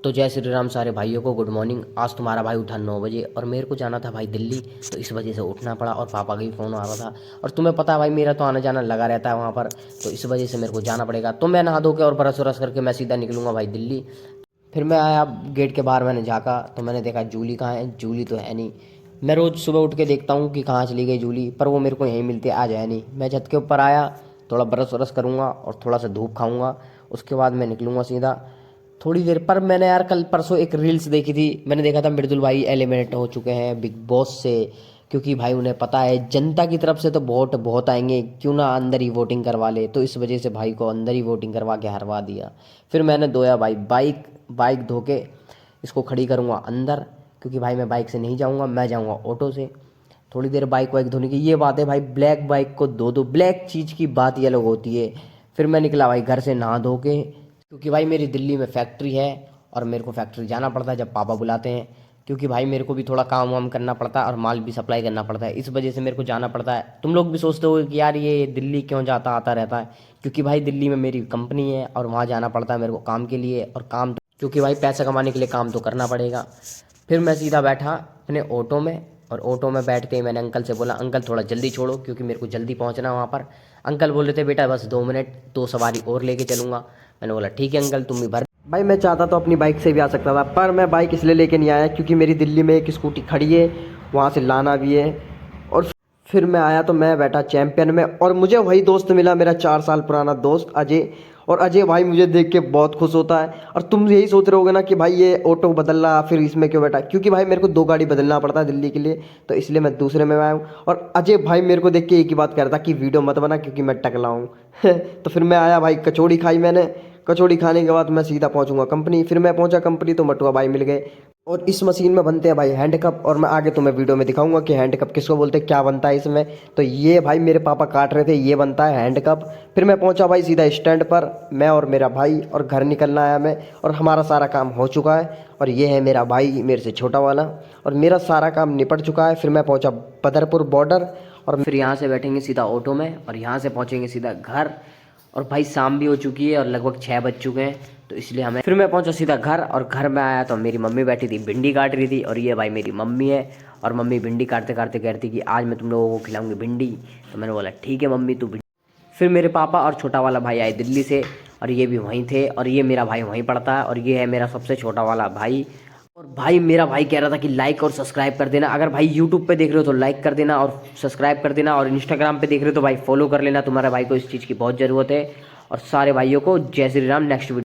तो जय श्री राम सारे भाइयों को गुड मॉर्निंग। आज तुम्हारा भाई उठा 9 बजे और मेरे को जाना था भाई दिल्ली, तो इस वजह से उठना पड़ा और पापा का भी फ़ोन आ रहा था। और तुम्हें पता है भाई मेरा तो आना जाना लगा रहता है वहाँ पर, तो इस वजह से मेरे को जाना पड़ेगा। तो मैं नहा धो के और ब्रश व्रश करके मैं सीधा निकलूँगा भाई दिल्ली। फिर मैं आया गेट के बाहर, मैंने झाँका तो मैंने देखा जूली कहाँ है। जूली तो है नहीं। मैं रोज़ सुबह उठ के देखता हूँ कि कहाँ चली गई जूली, पर वो मेरे को यहीं मिलती है, आज है नहीं। मैं छत के ऊपर आया, थोड़ा ब्रश व्रश करूँगा और थोड़ा सा धूप खाऊँगा, उसके बाद मैं निकलूँगा सीधा थोड़ी देर पर। मैंने यार कल परसों एक रील्स देखी थी, मैंने देखा था मृदुल भाई एलिमिनेट हो चुके हैं बिग बॉस से, क्योंकि भाई उन्हें पता है जनता की तरफ से तो वोट बहुत आएंगे, क्यों ना अंदर ही वोटिंग करवा ले। तो इस वजह से भाई को अंदर ही वोटिंग करवा के हरवा दिया। फिर मैंने धोया भाई बाइक, बाइक धो के इसको खड़ी करूँगा अंदर, क्योंकि भाई मैं बाइक से नहीं जाऊँगा, मैं जाऊँगा ऑटो से। थोड़ी देर बाइक वाइक धोने की, ये बात है भाई, ब्लैक बाइक को धो दो, ब्लैक चीज़ की बात ये अलग होती है। फिर मैं निकला भाई घर से नहा धो के, क्योंकि भाई मेरी दिल्ली में फैक्ट्री है और मेरे को फैक्ट्री जाना पड़ता है जब पापा बुलाते हैं, क्योंकि भाई मेरे को भी थोड़ा काम वाम करना पड़ता है और माल भी सप्लाई करना पड़ता है, इस वजह से मेरे को जाना पड़ता है। तुम लोग भी सोचते हो कि यार ये दिल्ली क्यों जाता आता रहता है, क्योंकि भाई दिल्ली में मेरी कंपनी है और वहाँ जाना पड़ता है मेरे को काम के लिए, और काम तो क्योंकि भाई पैसा कमाने के लिए काम तो करना पड़ेगा। फिर मैं सीधा बैठा अपने ऑटो में, और ऑटो में बैठ के मैंने अंकल से बोला अंकल थोड़ा जल्दी छोड़ो, क्योंकि मेरे को जल्दी पहुंचना है वहाँ पर। अंकल बोल रहे थे बेटा बस 2 मिनट, 2 सवारी और लेके चलूँगा। मैंने बोला ठीक है अंकल तुम भी भर। भाई मैं चाहता तो अपनी बाइक से भी आ सकता था, पर मैं बाइक इसलिए लेके नहीं आया क्योंकि मेरी दिल्ली में एक स्कूटी खड़ी है, वहाँ से लाना भी है। और फिर मैं आया तो मैं बैठा चैंपियन में, और मुझे वही दोस्त मिला, मेरा 4 साल पुराना दोस्त अजय। और अजय भाई मुझे देख के बहुत खुश होता है। और तुम यही सोच रहे होगे ना कि भाई ये ऑटो बदल रहा फिर इसमें क्यों बैठा, क्योंकि भाई मेरे को 2 गाड़ी बदलना पड़ता है दिल्ली के लिए, तो इसलिए मैं दूसरे में आया हूँ। और अजय भाई मेरे को देख के एक ही बात कह रहा था कि वीडियो मत बना क्योंकि मैं टकला हूँ तो फिर मैं आया भाई, कचौड़ी खाई मैंने। कचौड़ी खाने के बाद मैं सीधा पहुंचूंगा कंपनी। फिर मैं पहुंचा कंपनी तो मटुआ भाई मिल गए, और इस मशीन में बनते हैं भाई हैंड कप, और मैं आगे तुम्हें वीडियो में दिखाऊंगा कि हैंड कप किसको बोलते हैं, क्या बनता है इसमें। तो ये भाई मेरे पापा काट रहे थे, ये बनता है हैंड कप। फिर मैं पहुंचा भाई सीधा स्टैंड पर, मैं और मेरा भाई, और घर निकलना आया मैं, और हमारा सारा काम हो चुका है। और ये है मेरा भाई मेरे से छोटा वाला, और मेरा सारा काम निपट चुका है। फिर मैं पहुँचा बदरपुर बॉर्डर, और फिर यहाँ से बैठेंगे सीधा ऑटो में और यहाँ से पहुँचेंगे सीधा घर। और भाई शाम भी हो चुकी है और लगभग 6 बज चुके हैं, तो इसलिए हमें, फिर मैं पहुंचा सीधा घर। और घर में आया तो मेरी मम्मी बैठी थी, भिंडी काट रही थी, और ये भाई मेरी मम्मी है। और मम्मी भिंडी काटते काटते कहती कि आज मैं तुम लोगों को खिलाऊंगी भिंडी। तो मैंने बोला ठीक है मम्मी तू भिंडी। फिर मेरे पापा और छोटा वाला भाई आए दिल्ली से, और ये भी वहीं थे, और ये मेरा भाई वहीं पढ़ता है, और ये है मेरा सबसे छोटा वाला भाई। और भाई मेरा भाई कह रहा था कि लाइक और सब्सक्राइब कर देना, अगर भाई यूट्यूब पे देख रहे हो तो लाइक कर देना और सब्सक्राइब कर देना, और इंस्टाग्राम पे देख रहे हो तो भाई फॉलो कर लेना, तुम्हारे भाई को इस चीज़ की बहुत ज़रूरत है। और सारे भाइयों को जय श्री राम। Next video.